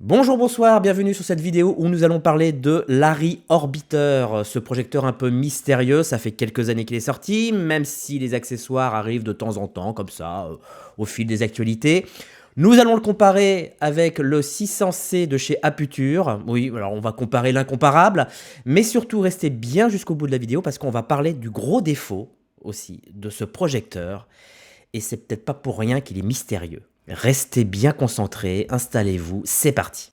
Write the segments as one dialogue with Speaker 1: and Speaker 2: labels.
Speaker 1: Bonjour, bonsoir, bienvenue sur cette vidéo où nous allons parler de l'Arri Orbiter, ce projecteur un peu mystérieux. Ça fait quelques années qu'il est sorti, même si les accessoires arrivent de temps en temps, comme ça, au fil des actualités. Nous allons le comparer avec le 600C de chez Aputure. Oui, alors on va comparer l'incomparable, mais surtout restez bien jusqu'au bout de la vidéo parce qu'on va parler du gros défaut aussi de ce projecteur. Et c'est peut-être pas pour rien qu'il est mystérieux. Restez bien concentrés, installez-vous, c'est parti.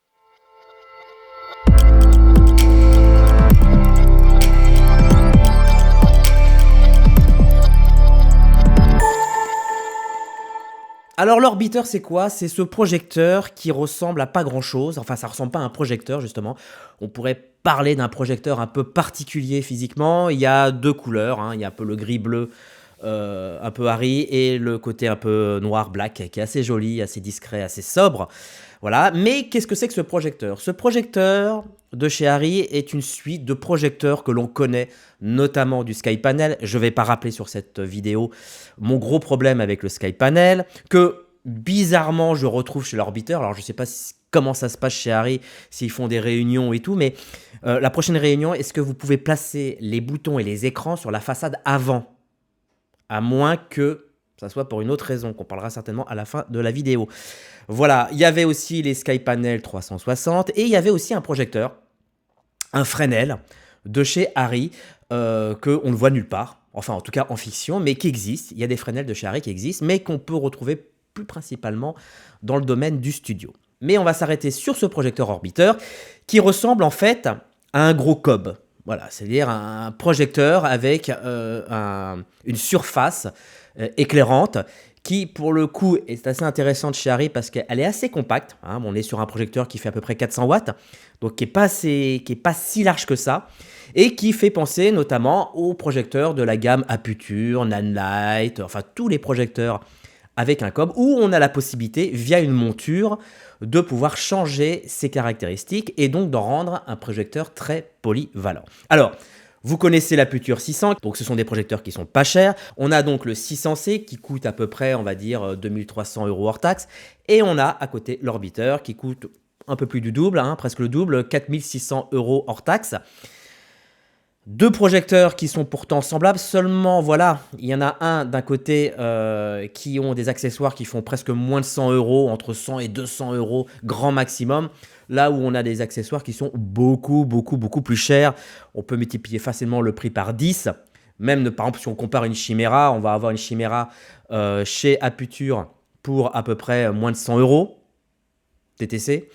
Speaker 1: Alors l'orbiteur c'est quoi? C'est ce projecteur qui ressemble à pas grand chose, enfin ça ressemble pas à un projecteur justement. On pourrait parler d'un projecteur un peu particulier physiquement. Il y a deux couleurs, hein. Il y a un peu le gris-bleu, un peu Harry, et le côté un peu noir-black qui est assez joli, assez discret, assez sobre. Voilà, mais qu'est-ce que c'est que ce projecteur? Ce projecteur de chez Harry est une suite de projecteurs que l'on connaît, notamment du SkyPanel. Je ne vais pas rappeler sur cette vidéo mon gros problème avec le SkyPanel, que bizarrement je retrouve chez l'Orbiteur. Alors je ne sais pas comment ça se passe chez Harry, s'ils font des réunions et tout, mais la prochaine réunion, est-ce que vous pouvez placer les boutons et les écrans sur la façade avant? À moins que ça soit pour une autre raison, qu'on parlera certainement à la fin de la vidéo. Voilà, il y avait aussi les SkyPanel 360, et il y avait aussi un projecteur, un Fresnel, de chez Harry, qu'on ne voit nulle part, enfin en tout cas en fiction, mais qui existe. Il y a des Fresnel de chez Harry qui existent, mais qu'on peut retrouver plus principalement dans le domaine du studio. Mais on va s'arrêter sur ce projecteur orbiteur, qui ressemble en fait à un gros cob. Voilà, c'est-à-dire un projecteur avec une surface éclairante qui, pour le coup, est assez intéressante chez Harry parce qu'elle est assez compacte. Hein. On est sur un projecteur qui fait à peu près 400 watts, donc qui est pas si large que ça, et qui fait penser notamment aux projecteurs de la gamme Aputure, Nanlite, enfin tous les projecteurs avec un cob, où on a la possibilité, via une monture, de pouvoir changer ses caractéristiques et donc d'en rendre un projecteur très polyvalent. Alors, vous connaissez l'Aputure 600, donc ce sont des projecteurs qui sont pas chers. On a donc le 600C qui coûte à peu près, on va dire, 2300 € hors taxe. Et on a à côté l'Orbiteur qui coûte un peu plus du double, hein, presque le double, 4600 € hors taxe. Deux projecteurs qui sont pourtant semblables, seulement voilà, il y en a un d'un côté qui ont des accessoires qui font presque moins de 100 €, entre 100 et 200 € grand maximum, là où on a des accessoires qui sont beaucoup plus chers. On peut multiplier facilement le prix par 10, même par exemple si on compare une Chimera, on va avoir une Chimera chez Aputure pour à peu près moins de 100 € TTC.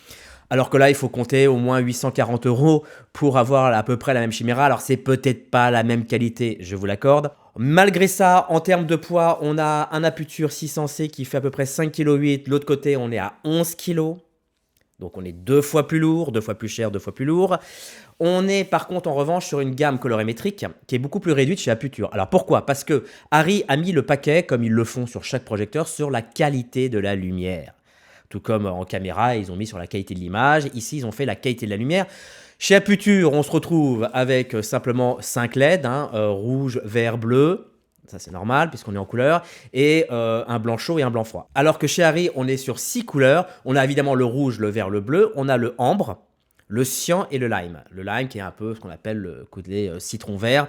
Speaker 1: Alors que là, il faut compter au moins 840 € pour avoir à peu près la même Chimera. Alors, c'est peut-être pas la même qualité, je vous l'accorde. Malgré ça, en termes de poids, on a un Aputure 600C qui fait à peu près 5,8 kg. De l'autre côté, on est à 11 kg. Donc, on est deux fois plus lourd, deux fois plus cher, deux fois plus lourd. On est par contre en revanche sur une gamme colorimétrique qui est beaucoup plus réduite chez Aputure. Alors pourquoi? Parce que Harry a mis le paquet, comme ils le font sur chaque projecteur, sur la qualité de la lumière. Tout comme en caméra, ils ont mis sur la qualité de l'image. Ici, ils ont fait la qualité de la lumière. Chez Aputure, on se retrouve avec simplement 5 LED, hein, rouge, vert, bleu. Ça, c'est normal puisqu'on est en couleur. Et un blanc chaud et un blanc froid. Alors que chez Harry, on est sur 6 couleurs. On a évidemment le rouge, le vert, le bleu. On a le ambre, le cyan et le lime. Le lime qui est un peu ce qu'on appelle le côté citron vert.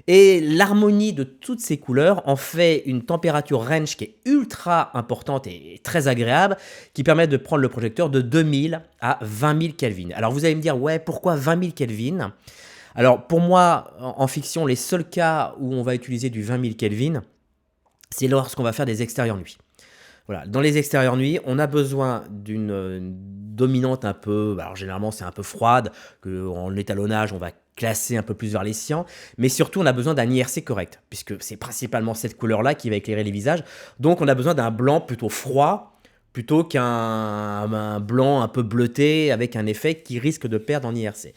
Speaker 1: Et l'harmonie de toutes ces couleurs en fait une température range qui est ultra importante et très agréable, qui permet de prendre le projecteur de 2000 à 20 000 Kelvin. Alors vous allez me dire, ouais, pourquoi 20 000 Kelvin? Alors pour moi, en fiction, les seuls cas où on va utiliser du 20 000 Kelvin, c'est lorsqu'on va faire des extérieurs nuit. Voilà, dans les extérieurs nuit, on a besoin d'une dominante un peu, alors généralement c'est un peu froide, que en étalonnage on va classer un peu plus vers les cyans, mais surtout on a besoin d'un IRC correct, puisque c'est principalement cette couleur-là qui va éclairer les visages, donc on a besoin d'un blanc plutôt froid, plutôt qu'un blanc un peu bleuté avec un effet qui risque de perdre en IRC.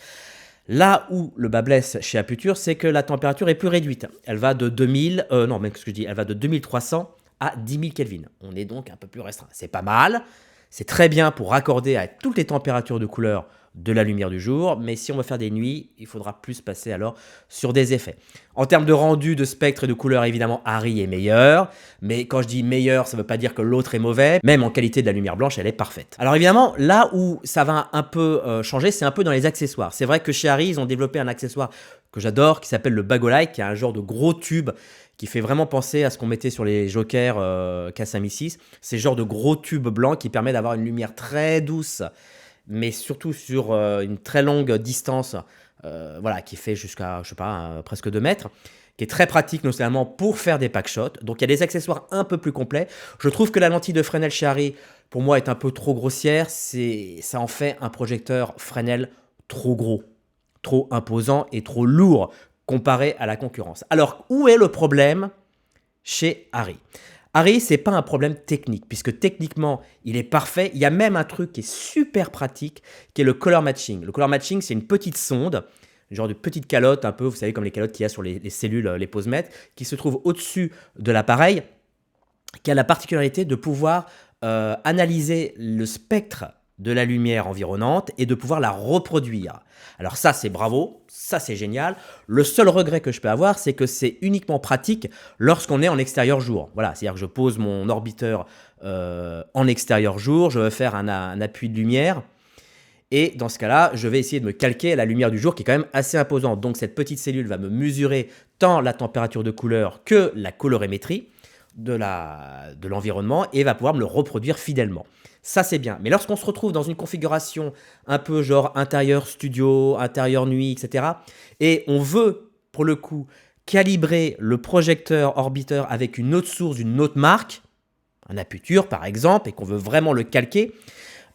Speaker 1: Là où le bas blesse chez Aputure, c'est que la température est plus réduite. Elle va de 2000, non, mais ce que je dis, elle va de 2300 à 10 000 Kelvin. On est donc un peu plus restreint. C'est pas mal, c'est très bien pour raccorder à toutes les températures de couleur de la lumière du jour, mais si on veut faire des nuits, il faudra plus passer alors sur des effets. En termes de rendu, de spectre et de couleur, évidemment, Harry est meilleur, mais quand je dis meilleur, ça ne veut pas dire que l'autre est mauvais, même en qualité de la lumière blanche, elle est parfaite. Alors évidemment, là où ça va un peu changer, c'est un peu dans les accessoires. C'est vrai que chez Harry, ils ont développé un accessoire que j'adore, qui s'appelle le Bagolight, qui est un genre de gros tube qui fait vraiment penser à ce qu'on mettait sur les Jokers K5i6. C'est le genre de gros tube blanc qui permet d'avoir une lumière très douce, mais surtout sur une très longue distance, voilà, qui fait jusqu'à, je sais pas, presque 2 mètres, qui est très pratique notamment pour faire des packshots. Donc il y a des accessoires un peu plus complets. Je trouve que la lentille de Fresnel chez Harry, pour moi, est un peu trop grossière. Ça en fait un projecteur Fresnel trop gros, trop imposant et trop lourd comparé à la concurrence. Alors, où est le problème chez Harry? Harry, c'est pas un problème technique, puisque techniquement, il est parfait. Il y a même un truc qui est super pratique, qui est le color matching. Le color matching, c'est une petite sonde, genre de petite calotte, un peu, vous savez, comme les calottes qu'il y a sur les cellules, les posemètres, qui se trouve au-dessus de l'appareil, qui a la particularité de pouvoir analyser le spectre de la lumière environnante et de pouvoir la reproduire. Alors ça, c'est bravo, ça c'est génial. Le seul regret que je peux avoir, c'est que c'est uniquement pratique lorsqu'on est en extérieur jour. Voilà, c'est-à-dire que je pose mon orbiteur en extérieur jour, je veux faire un appui de lumière, et dans ce cas-là, je vais essayer de me calquer à la lumière du jour qui est quand même assez imposante. Donc cette petite cellule va me mesurer tant la température de couleur que la colorimétrie de l'environnement et va pouvoir me le reproduire fidèlement. Ça, c'est bien. Mais lorsqu'on se retrouve dans une configuration un peu genre intérieur studio, intérieur nuit, etc., et on veut, pour le coup, calibrer le projecteur orbiteur avec une autre source d'une autre marque, un Aputure par exemple, et qu'on veut vraiment le calquer,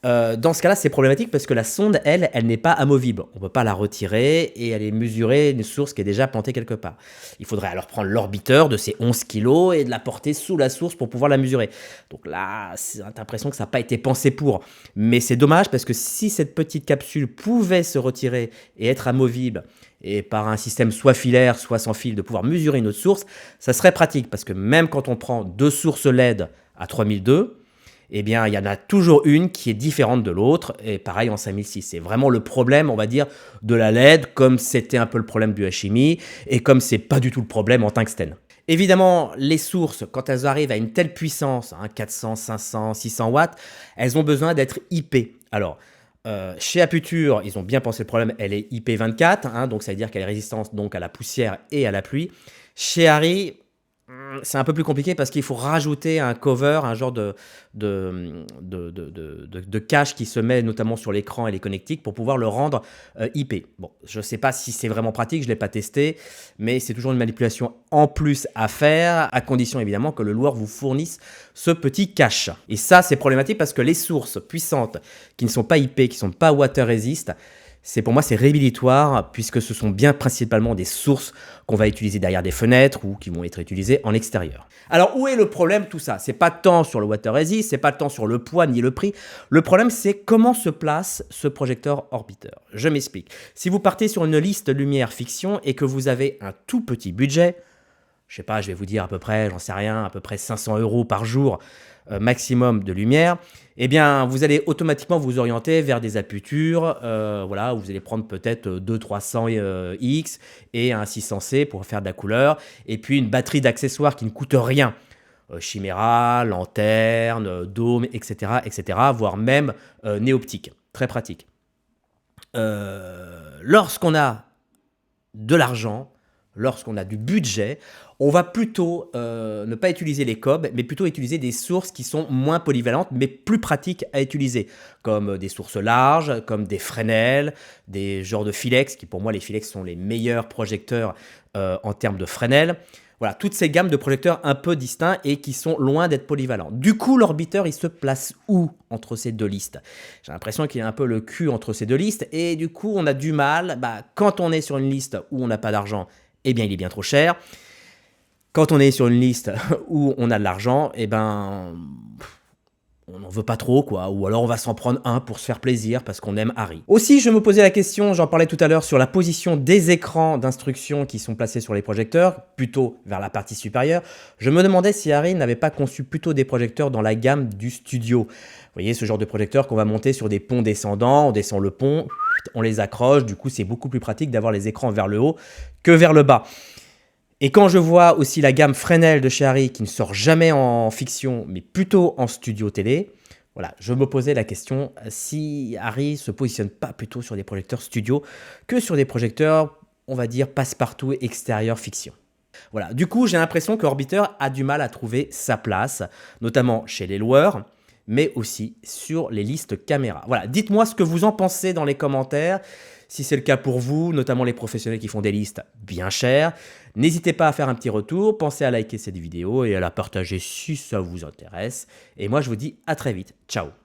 Speaker 1: dans ce cas-là, c'est problématique parce que la sonde, elle n'est pas amovible. On ne peut pas la retirer et aller mesurer une source qui est déjà plantée quelque part. Il faudrait alors prendre l'orbiteur de ses 11 kilos et de la porter sous la source pour pouvoir la mesurer. Donc là, c'est l'impression que ça n'a pas été pensé pour. Mais c'est dommage parce que si cette petite capsule pouvait se retirer et être amovible, et par un système soit filaire, soit sans fil, de pouvoir mesurer une autre source, ça serait pratique parce que même quand on prend 2 sources LED à 3002, eh bien, il y en a toujours une qui est différente de l'autre, et pareil en 5006. C'est vraiment le problème, on va dire, de la LED, comme c'était un peu le problème du HMI, et comme c'est pas du tout le problème en tungstène. Évidemment, les sources, quand elles arrivent à une telle puissance, 400, 500, 600 watts, elles ont besoin d'être IP. Alors, chez Aputure, ils ont bien pensé le problème, elle est IP24, donc ça veut dire qu'elle est résistante donc, à la poussière et à la pluie. Chez Harry, c'est un peu plus compliqué parce qu'il faut rajouter un cover, un genre de cache qui se met notamment sur l'écran et les connectiques pour pouvoir le rendre IP. Bon, je ne sais pas si c'est vraiment pratique, je ne l'ai pas testé, mais c'est toujours une manipulation en plus à faire, à condition évidemment que le loueur vous fournisse ce petit cache. Et ça, c'est problématique parce que les sources puissantes qui ne sont pas IP, qui ne sont pas water resist, pour moi, c'est rédhibitoire puisque ce sont bien principalement des sources qu'on va utiliser derrière des fenêtres ou qui vont être utilisées en extérieur. Alors, où est le problème tout ça? C'est pas tant sur le water resist, c'est pas tant sur le poids ni le prix. Le problème, c'est comment se place ce projecteur orbiteur. Je m'explique. Si vous partez sur une liste lumière fiction et que vous avez un tout petit budget, je sais pas, je vais vous dire à peu près, j'en sais rien, à peu près 500 € par jour maximum de lumière, eh bien, vous allez automatiquement vous orienter vers des Aputures, voilà, où vous allez prendre peut-être 200-300 X et un 600C pour faire de la couleur, et puis une batterie d'accessoires qui ne coûte rien, chiméra, lanterne, dôme, etc., voire même néoptique, très pratique. Lorsqu'on a de l'argent, lorsqu'on a du budget, on va plutôt ne pas utiliser les COB, mais plutôt utiliser des sources qui sont moins polyvalentes, mais plus pratiques à utiliser, comme des sources larges, comme des Fresnel, des genres de Philex, qui pour moi, les Philex sont les meilleurs projecteurs en termes de Fresnel. Voilà, toutes ces gammes de projecteurs un peu distincts et qui sont loin d'être polyvalents. Du coup, l'orbiteur, il se place où entre ces deux listes? J'ai l'impression qu'il y a un peu le cul entre ces deux listes et du coup, on a du mal. Quand on est sur une liste où on n'a pas d'argent, eh bien, il est bien trop cher. Quand on est sur une liste où on a de l'argent, eh ben, on n'en veut pas trop, quoi. Ou alors on va s'en prendre un pour se faire plaisir parce qu'on aime Harry. Aussi, je me posais la question, j'en parlais tout à l'heure, sur la position des écrans d'instruction qui sont placés sur les projecteurs, plutôt vers la partie supérieure. Je me demandais si Harry n'avait pas conçu plutôt des projecteurs dans la gamme du studio. Vous voyez, ce genre de projecteur qu'on va monter sur des ponts descendants, on descend le pont, on les accroche, du coup c'est beaucoup plus pratique d'avoir les écrans vers le haut que vers le bas. Et quand je vois aussi la gamme Fresnel de chez Arri qui ne sort jamais en fiction, mais plutôt en studio télé, voilà, je me posais la question si Arri se positionne pas plutôt sur des projecteurs studio que sur des projecteurs, on va dire, passe-partout extérieur fiction. Voilà, du coup, j'ai l'impression que Orbiter a du mal à trouver sa place, notamment chez les loueurs, mais aussi sur les listes caméra. Voilà, dites-moi ce que vous en pensez dans les commentaires, si c'est le cas pour vous, notamment les professionnels qui font des listes bien chères. N'hésitez pas à faire un petit retour, pensez à liker cette vidéo et à la partager si ça vous intéresse. Et moi, je vous dis à très vite. Ciao!